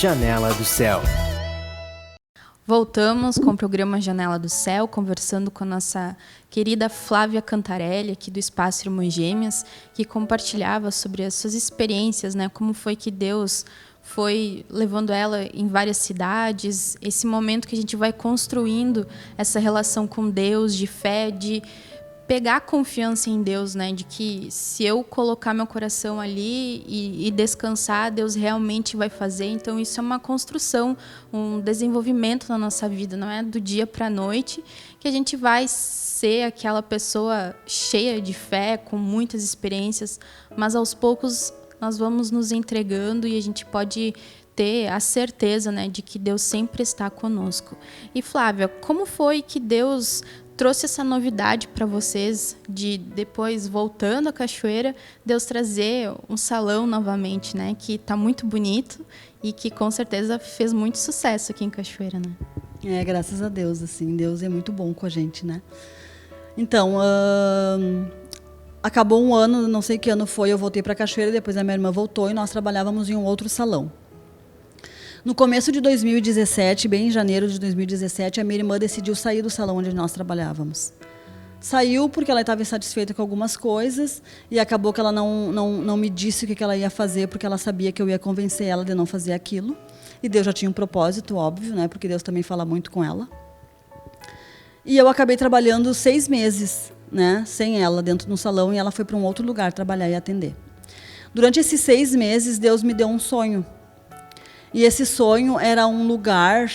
Janela do Céu. Voltamos com o programa Janela do Céu, conversando com a nossa querida Flávia Cantarelli, aqui do Espaço Irmãs Gêmeas, que compartilhava sobre as suas experiências, né? Como foi que Deus foi levando ela em várias cidades, esse momento que a gente vai construindo essa relação com Deus, de fé, de pegar confiança em Deus, né? De que se eu colocar meu coração ali e descansar, Deus realmente vai fazer. Então, isso é uma construção, um desenvolvimento na nossa vida. Não é do dia para a noite que a gente vai ser aquela pessoa cheia de fé, com muitas experiências, mas aos poucos nós vamos nos entregando e a gente pode ter a certeza, né, de que Deus sempre está conosco. E, Flávia, como foi que Deus trouxe essa novidade para vocês de depois, voltando à cachoeira, Deus trazer um salão novamente, né? Que está muito bonito e que com certeza fez muito sucesso aqui em Cachoeira, né? Graças a Deus, assim, Deus é muito bom com a gente, né? Então, acabou um ano, não sei que ano foi, eu voltei para Cachoeira, depois a minha irmã voltou e nós trabalhávamos em um outro salão. No começo de 2017, bem em janeiro de 2017, a minha irmã decidiu sair do salão onde nós trabalhávamos. Saiu porque ela estava insatisfeita com algumas coisas e acabou que ela não me disse o que ela ia fazer, porque ela sabia que eu ia convencer ela de não fazer aquilo. E Deus já tinha um propósito, óbvio, né? Porque Deus também fala muito com ela. E eu acabei trabalhando 6 meses, né? Sem ela, dentro de um salão, e ela foi para um outro lugar trabalhar e atender. Durante esses 6 meses, Deus me deu um sonho. E esse sonho era um lugar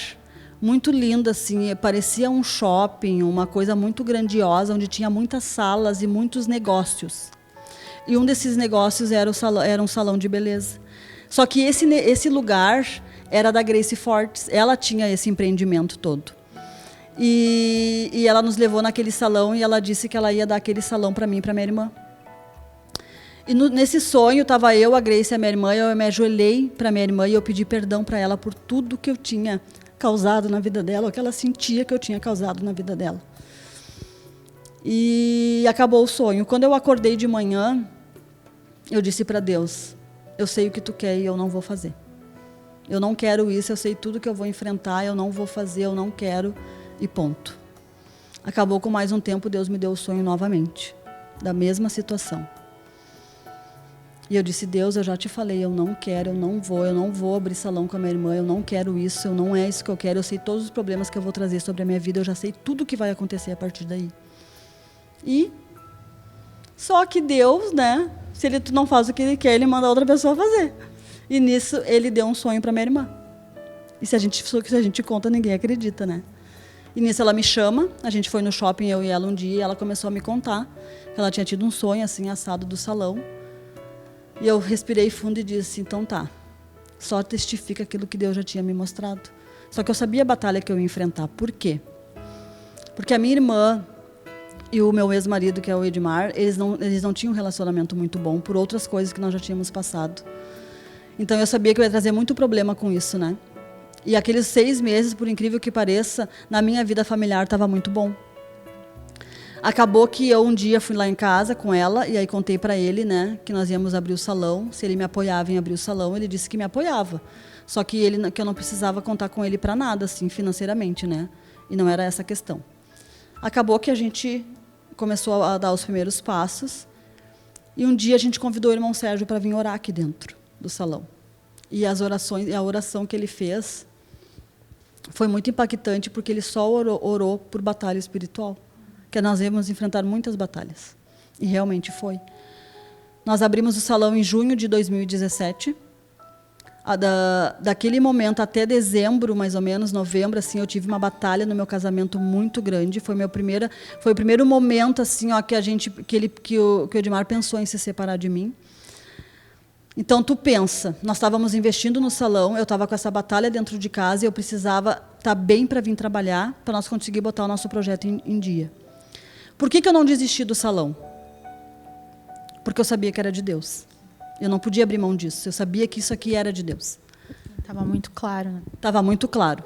muito lindo, assim, parecia um shopping, uma coisa muito grandiosa, onde tinha muitas salas e muitos negócios. E um desses negócios era um salão de beleza. Só que esse lugar era da Grace Fortes, ela tinha esse empreendimento todo. E ela nos levou naquele salão e ela disse que ela ia dar aquele salão para mim e para minha irmã. E nesse sonho estava eu, a Grace e a minha irmã, eu me ajoelhei para minha irmã e eu pedi perdão para ela por tudo que eu tinha causado na vida dela, o que ela sentia que eu tinha causado na vida dela. E acabou o sonho. Quando eu acordei de manhã, eu disse para Deus, eu sei o que tu quer e eu não vou fazer. Eu não quero isso, eu sei tudo que eu vou enfrentar, eu não vou fazer, eu não quero e ponto. Acabou com mais um tempo, Deus me deu o sonho novamente, da mesma situação. E eu disse, Deus, eu já te falei, eu não quero, eu não vou abrir salão com a minha irmã, eu não quero isso, não é isso que eu quero, eu sei todos os problemas que eu vou trazer sobre a minha vida, eu já sei tudo o que vai acontecer a partir daí. E só que Deus, né, se ele não faz o que ele quer, ele manda outra pessoa fazer. E nisso ele deu um sonho para minha irmã. E se a gente conta, ninguém acredita, né? E nisso ela me chama, a gente foi no shopping, eu e ela um dia, e ela começou a me contar que ela tinha tido um sonho assim, assado do salão. E eu respirei fundo e disse, então tá, só testifica aquilo que Deus já tinha me mostrado. Só que eu sabia a batalha que eu ia enfrentar. Por quê? Porque a minha irmã e o meu ex-marido, que é o Edmar, eles não tinham um relacionamento muito bom por outras coisas que nós já tínhamos passado. Então eu sabia que eu ia trazer muito problema com isso, né? E aqueles 6 meses, por incrível que pareça, na minha vida familiar estava muito bom. Acabou que eu um dia fui lá em casa com ela e aí contei para ele, né, que nós íamos abrir o salão, se ele me apoiava em abrir o salão, ele disse que me apoiava. Só que que eu não precisava contar com ele para nada, assim, financeiramente, né? E não era essa a questão. Acabou que a gente começou a dar os primeiros passos e um dia a gente convidou o irmão Sérgio para vir orar aqui dentro do salão. E a oração que ele fez foi muito impactante porque ele só orou por batalha espiritual. Que nós íamos enfrentar muitas batalhas. E realmente foi. Nós abrimos o salão em junho de 2017. Daquele momento até dezembro, mais ou menos, novembro, assim, eu tive uma batalha no meu casamento muito grande. Foi o primeiro momento assim, ó, que o Edmar pensou em se separar de mim. Então, tu pensa, nós estávamos investindo no salão, eu estava com essa batalha dentro de casa e eu precisava estar bem para vir trabalhar, para nós conseguir botar o nosso projeto em dia. Por que eu não desisti do salão? Porque eu sabia que era de Deus. Eu não podia abrir mão disso. Eu sabia que isso aqui era de Deus. Estava muito claro, né? Estava muito claro.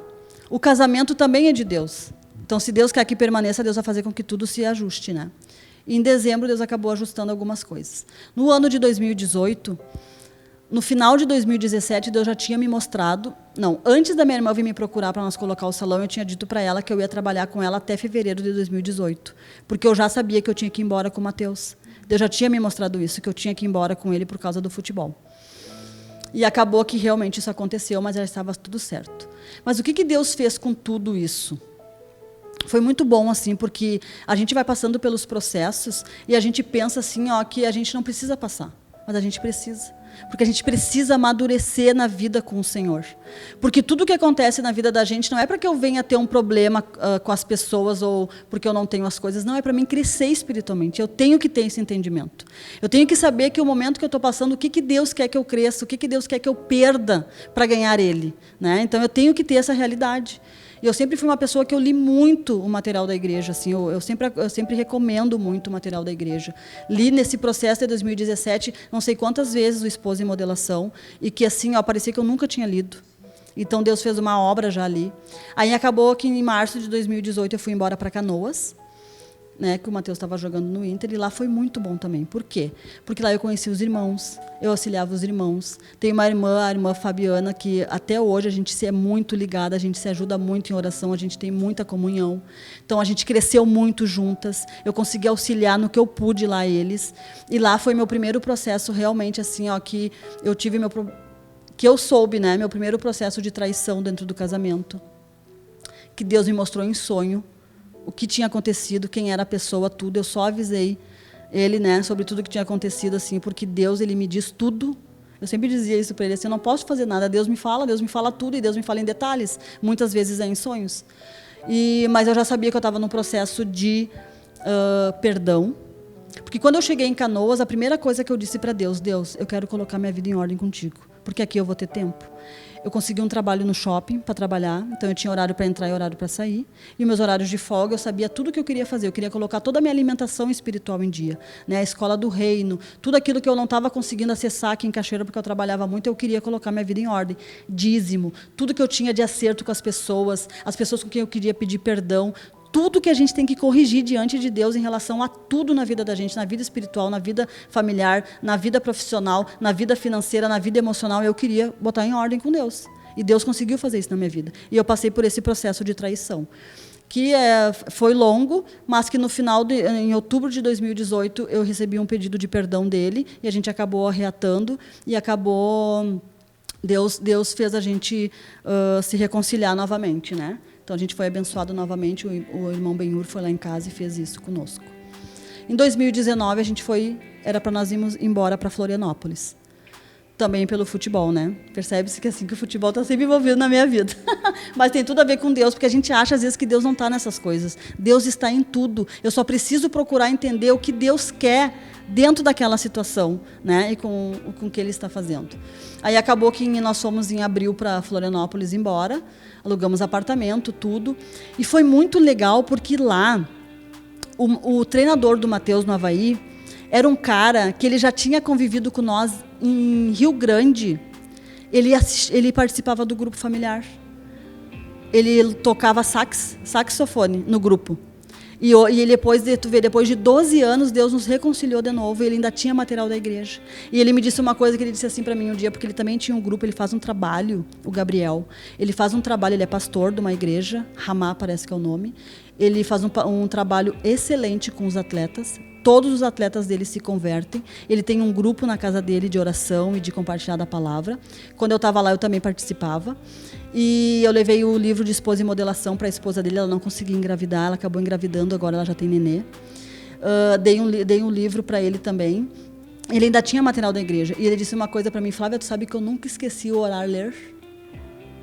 O casamento também é de Deus. Então, se Deus quer que permaneça, Deus vai fazer com que tudo se ajuste, né? E em dezembro, Deus acabou ajustando algumas coisas. No ano de 2018, No final de 2017, Deus já tinha me mostrado... Não, antes da minha irmã vir me procurar para nós colocar o salão, eu tinha dito para ela que eu ia trabalhar com ela até fevereiro de 2018. Porque eu já sabia que eu tinha que ir embora com o Matheus. Deus já tinha me mostrado isso, que eu tinha que ir embora com ele por causa do futebol. E acabou que realmente isso aconteceu, mas já estava tudo certo. Mas o que Deus fez com tudo isso? Foi muito bom, assim, porque a gente vai passando pelos processos e a gente pensa assim, ó, que a gente não precisa passar, mas a gente precisa. Porque a gente precisa amadurecer na vida com o Senhor. Porque tudo que acontece na vida da gente não é para que eu venha ter um problema com as pessoas ou porque eu não tenho as coisas. Não, é para mim crescer espiritualmente. Eu tenho que ter esse entendimento. Eu tenho que saber que o momento que eu estou passando, o que Deus quer que eu cresça, o que Deus quer que eu perda para ganhar Ele. Né? Então, eu tenho que ter essa realidade. E eu sempre fui uma pessoa que eu li muito o material da igreja, assim, eu sempre recomendo muito o material da igreja. Li nesse processo de 2017, não sei quantas vezes o Esposa em Modelação, e que assim, ó, parecia que eu nunca tinha lido. Então Deus fez uma obra já ali. Aí acabou que em março de 2018 eu fui embora para Canoas, né, que o Matheus estava jogando no Inter, e lá foi muito bom também. Por quê? Porque lá eu conheci os irmãos, eu auxiliava os irmãos. Tem uma irmã, a irmã Fabiana, que até hoje a gente se é muito ligada, a gente se ajuda muito em oração, a gente tem muita comunhão. Então a gente cresceu muito juntas, eu consegui auxiliar no que eu pude lá eles. E lá foi meu primeiro processo realmente assim, ó, que eu tive que eu soube, né, meu primeiro processo de traição dentro do casamento. Que Deus me mostrou em sonho o que tinha acontecido, quem era a pessoa, tudo. Eu só avisei ele, né, sobre tudo que tinha acontecido, assim, porque Deus, ele me diz tudo. Eu sempre dizia isso para ele, assim, eu não posso fazer nada. Deus me fala tudo, e Deus me fala em detalhes. Muitas vezes é em sonhos. Mas eu já sabia que eu estava num processo de perdão. Porque quando eu cheguei em Canoas, a primeira coisa que eu disse para Deus, eu quero colocar minha vida em ordem contigo, porque aqui eu vou ter tempo. Eu consegui um trabalho no shopping para trabalhar, então eu tinha horário para entrar e horário para sair. E meus horários de folga, eu sabia tudo o que eu queria fazer. Eu queria colocar toda a minha alimentação espiritual em dia, né? A escola do reino, tudo aquilo que eu não estava conseguindo acessar aqui em Cachoeira, porque eu trabalhava muito, eu queria colocar minha vida em ordem. Dízimo, tudo que eu tinha de acerto com as pessoas com quem eu queria pedir perdão, tudo que a gente tem que corrigir diante de Deus em relação a tudo na vida da gente, na vida espiritual, na vida familiar, na vida profissional, na vida financeira, na vida emocional, eu queria botar em ordem com Deus. E Deus conseguiu fazer isso na minha vida. E eu passei por esse processo de traição, que foi longo, mas que no final, em outubro de 2018, eu recebi um pedido de perdão dele, e a gente acabou arreatando, e acabou... Deus fez a gente se reconciliar novamente, né? Então, a gente foi abençoado novamente, o irmão Benhur foi lá em casa e fez isso conosco. Em 2019, era para nós irmos embora para Florianópolis. Também pelo futebol, né? Percebe-se que assim que o futebol está sempre envolvido na minha vida. Mas tem tudo a ver com Deus, porque a gente acha às vezes que Deus não está nessas coisas. Deus está em tudo. Eu só preciso procurar entender o que Deus quer dentro daquela situação, né? E com o que Ele está fazendo. Aí acabou que nós fomos em abril para Florianópolis embora, alugamos apartamento, tudo. E foi muito legal porque lá o treinador do Matheus no Avaí era um cara que ele já tinha convivido com nós em Rio Grande. Ele participava do grupo familiar. Ele tocava saxofone no grupo. E ele, depois de 12 anos, Deus nos reconciliou de novo, e ele ainda tinha material da igreja. E ele me disse uma coisa que ele disse assim para mim um dia, porque ele também tinha um grupo, ele faz um trabalho, o Gabriel, ele faz um trabalho, ele é pastor de uma igreja, Ramá parece que é o nome, ele faz um trabalho excelente com os atletas, todos os atletas dele se convertem, ele tem um grupo na casa dele de oração e de compartilhar da palavra. Quando eu estava lá, eu também participava. E eu levei o livro de Esposa em Modelação para a esposa dele, ela não conseguia engravidar, ela acabou engravidando, agora ela já tem nenê. Dei um livro para ele também. Ele ainda tinha material da igreja. E ele disse uma coisa para mim, Flávia, tu sabe que eu nunca esqueci o orar, ler?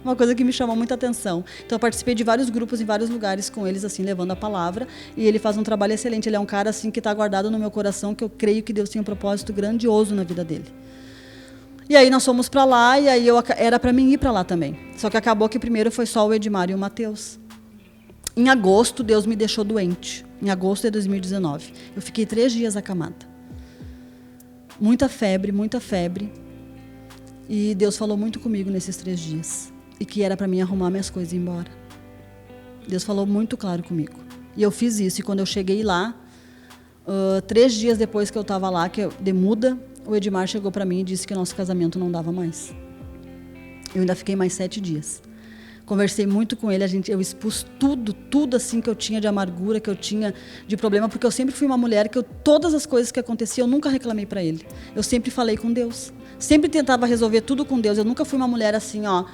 Uma coisa que me chamou muita atenção. Então, eu participei de vários grupos em vários lugares com eles, assim, levando a palavra. E ele faz um trabalho excelente. Ele é um cara, assim, que está guardado no meu coração, que eu creio que Deus tem um propósito grandioso na vida dele. E aí nós fomos para lá, e aí era para mim ir para lá também. Só que acabou que primeiro foi só o Edmar e o Matheus. Em agosto, Deus me deixou doente. Em agosto de 2019. Eu fiquei 3 dias acamada. Muita febre, muita febre. E Deus falou muito comigo nesses 3 dias. E que era para mim arrumar minhas coisas e ir embora. Deus falou muito claro comigo. E eu fiz isso. E quando eu cheguei lá, 3 dias depois que eu estava lá, de muda, o Edmar chegou para mim e disse que o nosso casamento não dava mais. Eu ainda fiquei mais 7 dias. Conversei muito com ele, eu expus tudo assim que eu tinha de amargura, que eu tinha de problema, porque eu sempre fui uma mulher que todas as coisas que aconteciam, eu nunca reclamei para ele. Eu sempre falei com Deus. Sempre tentava resolver tudo com Deus. Eu nunca fui uma mulher assim, ó,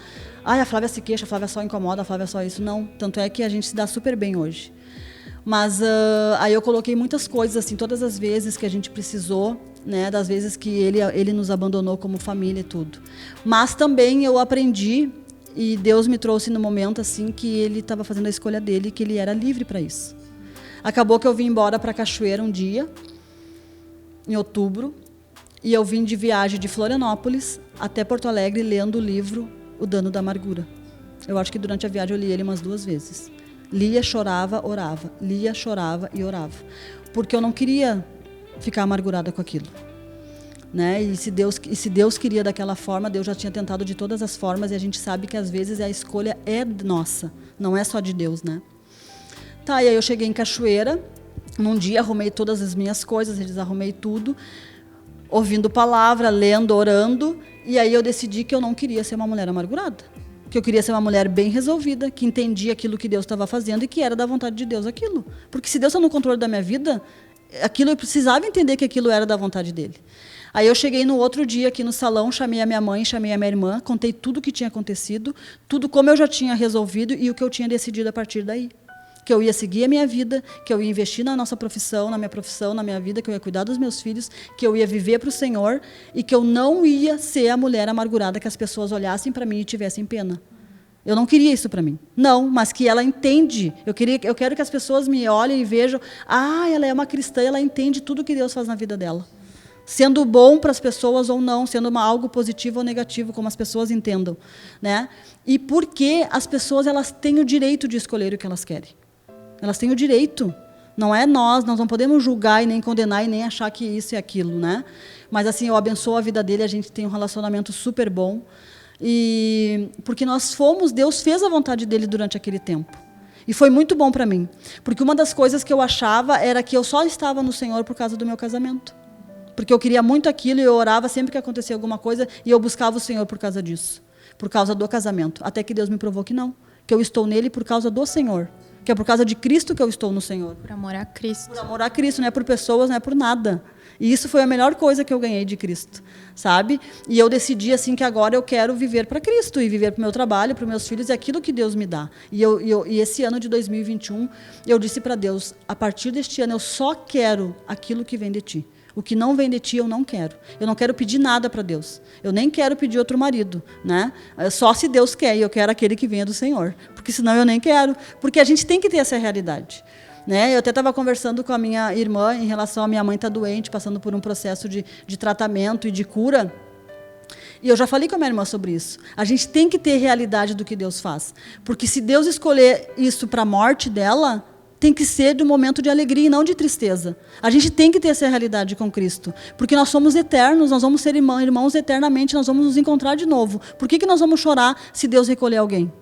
ai, a Flávia se queixa, a Flávia só incomoda, a Flávia só isso. Não, tanto é que a gente se dá super bem hoje. Mas aí eu coloquei muitas coisas, assim, todas as vezes que a gente precisou, né, das vezes que ele nos abandonou como família e tudo. Mas também eu aprendi, e Deus me trouxe no momento assim que ele estava fazendo a escolha dele, que ele era livre para isso. Acabou que eu vim embora para Cachoeira um dia, em outubro, e eu vim de viagem de Florianópolis até Porto Alegre lendo o livro O Dano da Amargura. Eu acho que durante a viagem eu li ele umas 2 vezes. Lia, chorava, orava. Lia, chorava e orava. Porque eu não queria ficar amargurada com aquilo. Né? E se Deus queria daquela forma, Deus já tinha tentado de todas as formas, e a gente sabe que às vezes a escolha é nossa, não é só de Deus, né? Tá, e aí eu cheguei em Cachoeira, num dia arrumei todas as minhas coisas, desarrumei tudo, ouvindo palavra, lendo, orando, e aí eu decidi que eu não queria ser uma mulher amargurada, que eu queria ser uma mulher bem resolvida, que entendia aquilo que Deus estava fazendo e que era da vontade de Deus aquilo. Porque se Deus está no controle da minha vida, aquilo eu precisava entender que aquilo era da vontade dele. Aí eu cheguei no outro dia aqui no salão, chamei a minha mãe, chamei a minha irmã, contei tudo o que tinha acontecido, tudo como eu já tinha resolvido e o que eu tinha decidido a partir daí. Que eu ia seguir a minha vida, que eu ia investir na nossa profissão, na minha vida, que eu ia cuidar dos meus filhos, que eu ia viver para o Senhor e que eu não ia ser a mulher amargurada que as pessoas olhassem para mim e tivessem pena. Eu não queria isso para mim. Não, mas que ela entende. Eu quero que as pessoas me olhem e vejam, ela é uma cristã, ela entende tudo que Deus faz na vida dela. Sendo bom para as pessoas ou não, sendo algo positivo ou negativo, como as pessoas entendam, né? E porque as pessoas elas têm o direito de escolher o que elas querem. Elas têm o direito. Não é nós não podemos julgar e nem condenar e nem achar que isso e aquilo, né? Mas assim, eu abençoo a vida dele, a gente tem um relacionamento super bom. E porque Deus fez a vontade dele durante aquele tempo. E foi muito bom para mim. Porque uma das coisas que eu achava era que eu só estava no Senhor por causa do meu casamento. Porque eu queria muito aquilo e eu orava sempre que acontecia alguma coisa e eu buscava o Senhor por causa disso. Por causa do casamento. Até que Deus me provou que não. Que eu estou nele por causa do Senhor. Que é por causa de Cristo que eu estou no Senhor. Por amor a Cristo. Por amor a Cristo, não é por pessoas, não é por nada. E isso foi a melhor coisa que eu ganhei de Cristo, sabe? E eu decidi assim que agora eu quero viver para Cristo e viver para o meu trabalho, para os meus filhos, é aquilo que Deus me dá. E esse ano de 2021, eu disse para Deus, a partir deste ano eu só quero aquilo que vem de Ti. O que não vem de Ti, eu não quero. Eu não quero pedir nada para Deus. Eu nem quero pedir outro marido, né? Só se Deus quer, e eu quero aquele que venha do Senhor. Porque senão eu nem quero. Porque a gente tem que ter essa realidade. Né? Eu até estava conversando com a minha irmã em relação a minha mãe estar doente, passando por um processo de tratamento e de cura. E eu já falei com a minha irmã sobre isso. A gente tem que ter realidade do que Deus faz. Porque se Deus escolher isso para a morte dela, tem que ser de um momento de alegria e não de tristeza. A gente tem que ter essa realidade com Cristo. Porque nós somos eternos, nós vamos ser irmãos eternamente, nós vamos nos encontrar de novo. Por que nós vamos chorar se Deus recolher alguém?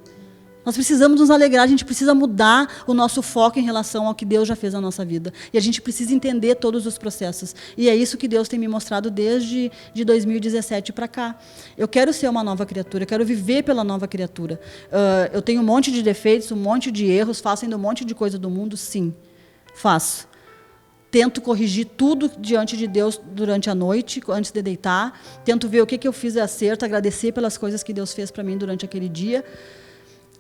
Nós precisamos nos alegrar, a gente precisa mudar o nosso foco em relação ao que Deus já fez na nossa vida. E a gente precisa entender todos os processos. E é isso que Deus tem me mostrado desde 2017 para cá. Eu quero ser uma nova criatura, eu quero viver pela nova criatura. Eu tenho um monte de defeitos, um monte de erros, faço ainda um monte de coisa do mundo, sim, faço. Tento corrigir tudo diante de Deus durante a noite, antes de deitar. Tento ver o que eu fiz de acerto, agradecer pelas coisas que Deus fez para mim durante aquele dia.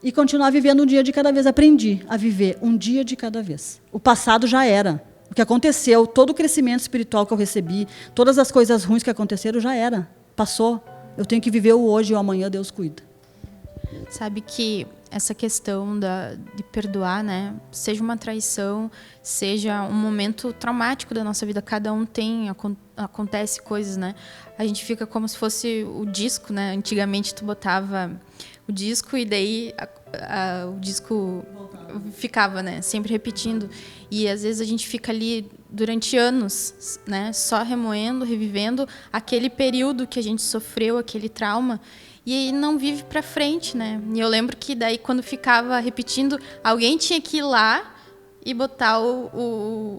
E continuar vivendo um dia de cada vez. Aprendi a viver um dia de cada vez. O passado já era. O que aconteceu, todo o crescimento espiritual que eu recebi, todas as coisas ruins que aconteceram, já era. Passou. Eu tenho que viver o hoje e o amanhã Deus cuida. Sabe que essa questão de perdoar, né? Seja uma traição, seja um momento traumático da nossa vida, cada um tem, acontece coisas, né? A gente fica como se fosse o disco, né? Antigamente tu botava o disco e daí o disco ficava, né? Sempre repetindo. E às vezes a gente fica ali durante anos, né? Só remoendo, revivendo aquele período que a gente sofreu, aquele trauma. E não vive para frente, né? E eu lembro que daí quando ficava repetindo, alguém tinha que ir lá e botar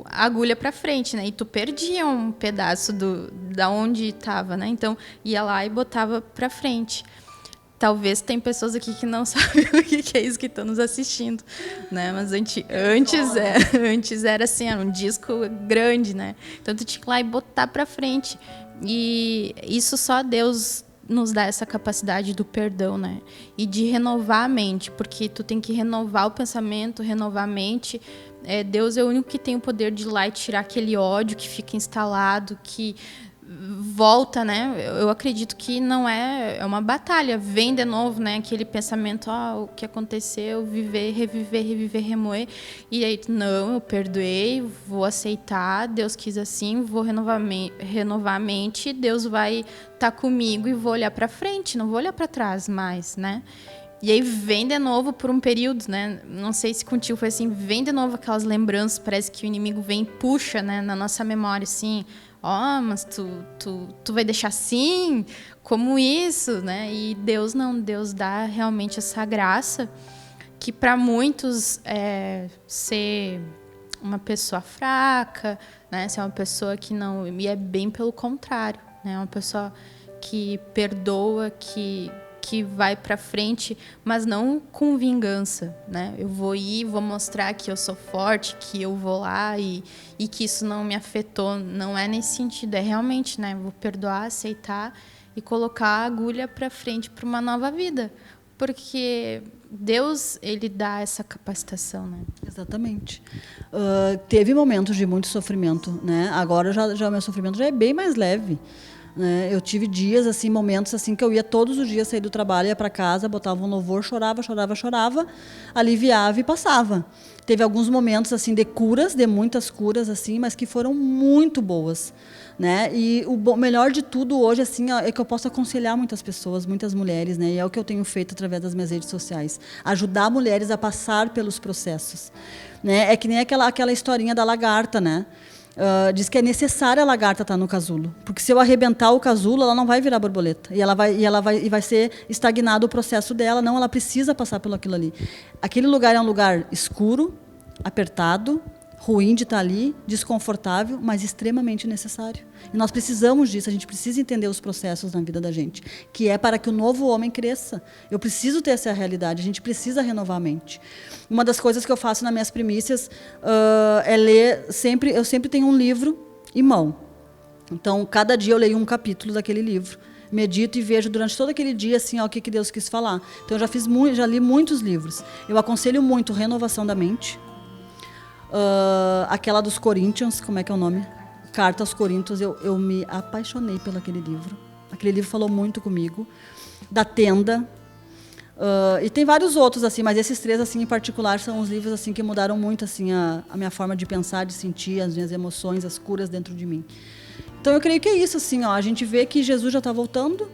a agulha para frente, né? E tu perdia um pedaço da onde estava, né? Então ia lá e botava para frente. Talvez tem pessoas aqui que não sabem o que é isso que estão nos assistindo, né? Mas antes era assim, era um disco grande, né? Então tu tinha que ir lá e botar para frente. E isso só Deus nos dá essa capacidade do perdão, né? E de renovar a mente, porque tu tem que renovar o pensamento, renovar a mente. Deus é o único que tem o poder de ir lá e tirar aquele ódio que fica instalado, que volta, né? Eu acredito que não é uma batalha, vem de novo, né? Aquele pensamento, o que aconteceu, viver, reviver, remoer. E aí, não, eu perdoei, vou aceitar, Deus quis assim, vou renovar a mente, Deus vai estar comigo e vou olhar para frente, não vou olhar para trás mais, né? E aí vem de novo por um período, né? Não sei se contigo foi assim, vem de novo aquelas lembranças, parece que o inimigo vem e puxa, né, na nossa memória, assim, mas tu vai deixar assim? Como isso, né? E Deus não, Deus dá realmente essa graça que para muitos ser uma pessoa fraca, né? Ser uma pessoa que não... E é bem pelo contrário, né? Uma pessoa que perdoa, que vai para frente, mas não com vingança, né? Eu vou mostrar que eu sou forte, que eu vou lá e que isso não me afetou. Não é nesse sentido, é realmente, né? Vou perdoar, aceitar e colocar a agulha para frente para uma nova vida, porque Deus, ele dá essa capacitação, né? Exatamente. Teve momentos de muito sofrimento, né? Agora já o meu sofrimento já é bem mais leve. Eu tive dias, assim, momentos assim que eu ia todos os dias sair do trabalho, ia para casa, botava um louvor, chorava, aliviava e passava. Teve alguns momentos assim de curas, de muitas curas assim, mas que foram muito boas, né? E o melhor de tudo hoje assim é que eu posso aconselhar muitas pessoas, muitas mulheres, né? E é o que eu tenho feito através das minhas redes sociais, ajudar mulheres a passar pelos processos, né? É que nem aquela historinha da lagarta, né? Diz que é necessária a lagarta estar no casulo, porque se eu arrebentar o casulo, ela não vai virar borboleta e vai ser estagnado o processo dela. Não, ela precisa passar pelo aquilo ali. Aquele lugar é um lugar escuro, apertado, ruim de estar ali, desconfortável, mas extremamente necessário. E nós precisamos disso, a gente precisa entender os processos na vida da gente, que é para que o novo homem cresça. Eu preciso ter essa realidade, a gente precisa renovar a mente. Uma das coisas que eu faço nas minhas primícias é ler, eu sempre tenho um livro em mão. Então, cada dia eu leio um capítulo daquele livro, medito e vejo durante todo aquele dia assim, o que Deus quis falar. Então, eu já li muitos livros. Eu aconselho muito Renovação da Mente, aquela dos Coríntios, como é que é o nome? Carta aos Coríntios, eu me apaixonei pelo aquele livro. Aquele livro falou muito comigo. Da Tenda. E tem vários outros, assim, mas esses três, assim, em particular, são os livros assim, que mudaram muito assim, a minha forma de pensar, de sentir, as minhas emoções, as curas dentro de mim. Então, eu creio que é isso. Assim, a gente vê que Jesus já está voltando.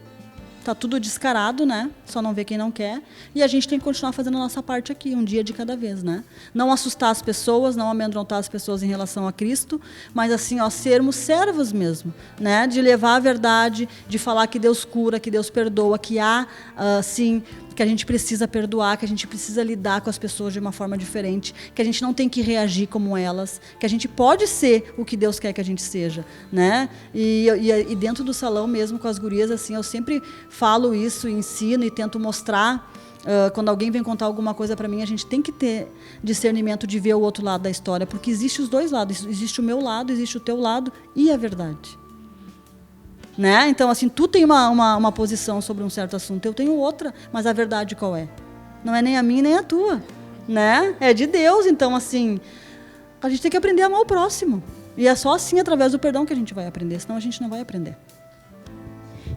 Tá tudo descarado, né? Só não vê quem não quer. E a gente tem que continuar fazendo a nossa parte aqui, um dia de cada vez, né? Não assustar as pessoas, não amedrontar as pessoas em relação a Cristo, mas assim, sermos servos mesmo, né? De levar a verdade, de falar que Deus cura, que Deus perdoa, que há, sim, que a gente precisa perdoar, que a gente precisa lidar com as pessoas de uma forma diferente, que a gente não tem que reagir como elas, que a gente pode ser o que Deus quer que a gente seja, né? E dentro do salão mesmo, com as gurias, assim, eu sempre falo isso, ensino e tento mostrar. Quando alguém vem contar alguma coisa para mim, a gente tem que ter discernimento de ver o outro lado da história, porque existe os dois lados, existe o meu lado, existe o teu lado e a verdade. Né? Então, assim, tu tem uma posição sobre um certo assunto, eu tenho outra, mas a verdade qual é? Não é nem a minha nem a tua, né? É de Deus. Então, assim, a gente tem que aprender a amar o próximo. E é só assim, através do perdão, que a gente vai aprender, senão a gente não vai aprender.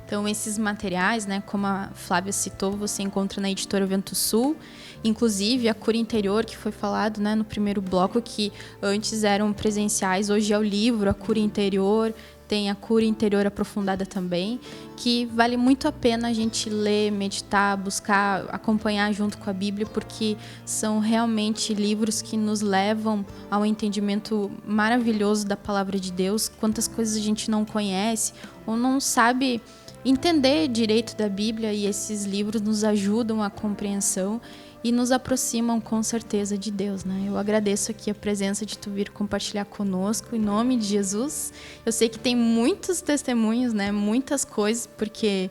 Então, esses materiais, né, como a Flávia citou, você encontra na editora Vento Sul. Inclusive, a Cura Interior, que foi falado, né, no primeiro bloco, que antes eram presenciais, hoje é o livro, a Cura Interior. Tem a Cura Interior Aprofundada também, que vale muito a pena a gente ler, meditar, buscar, acompanhar junto com a Bíblia, porque são realmente livros que nos levam ao entendimento maravilhoso da Palavra de Deus. Quantas coisas a gente não conhece ou não sabe entender direito da Bíblia, e esses livros nos ajudam a compreensão e nos aproximam com certeza de Deus, né? Eu agradeço aqui a presença de tu vir compartilhar conosco, em nome de Jesus. Eu sei que tem muitos testemunhos, né? Muitas coisas, porque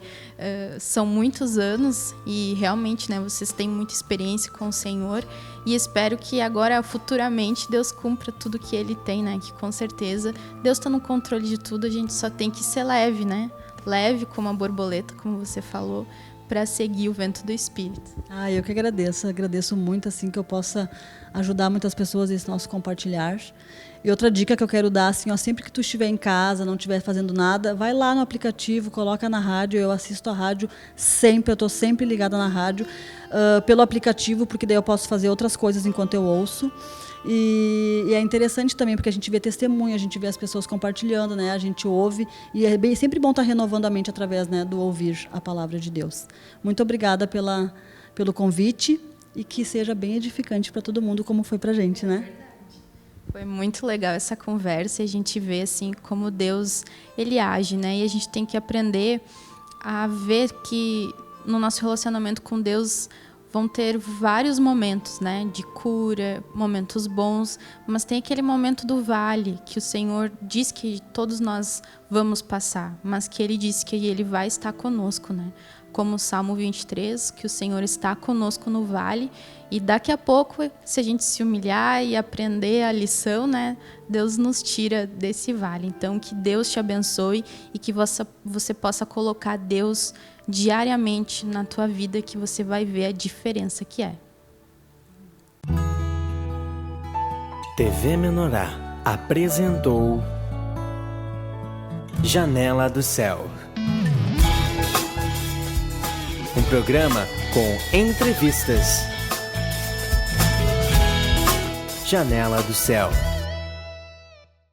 são muitos anos e realmente, né, vocês têm muita experiência com o Senhor, e espero que agora, futuramente, Deus cumpra tudo que Ele tem, né? Que com certeza Deus está no controle de tudo, a gente só tem que ser leve, né? Leve como a borboleta, como você falou, para seguir o vento do Espírito. Eu que agradeço muito, assim, que eu possa ajudar muitas pessoas nesse nosso compartilhar. E outra dica que eu quero dar, assim, sempre que tu estiver em casa, não estiver fazendo nada, vai lá no aplicativo, coloca na rádio. Eu assisto a rádio sempre, eu estou sempre ligada na rádio, pelo aplicativo, porque daí eu posso fazer outras coisas enquanto eu ouço. E é interessante também, porque a gente vê testemunho, a gente vê as pessoas compartilhando, né? A gente ouve, e é sempre bom estar renovando a mente através, né, do ouvir a palavra de Deus. Muito obrigada pelo convite, e que seja bem edificante para todo mundo, como foi para a gente, né? Foi muito legal essa conversa, e a gente vê assim como Deus, Ele age, né? E a gente tem que aprender a ver que no nosso relacionamento com Deus vão ter vários momentos, né, de cura, momentos bons, mas tem aquele momento do vale que o Senhor diz que todos nós vamos passar, mas que Ele disse que Ele vai estar conosco, né? Como o Salmo 23, que o Senhor está conosco no vale, e daqui a pouco, se a gente se humilhar e aprender a lição, né, Deus nos tira desse vale. Então, que Deus te abençoe e que você possa colocar Deus diariamente na tua vida, que você vai ver a diferença que é. TV Menorá apresentou Janela do Céu. Um programa com entrevistas. Janela do Céu.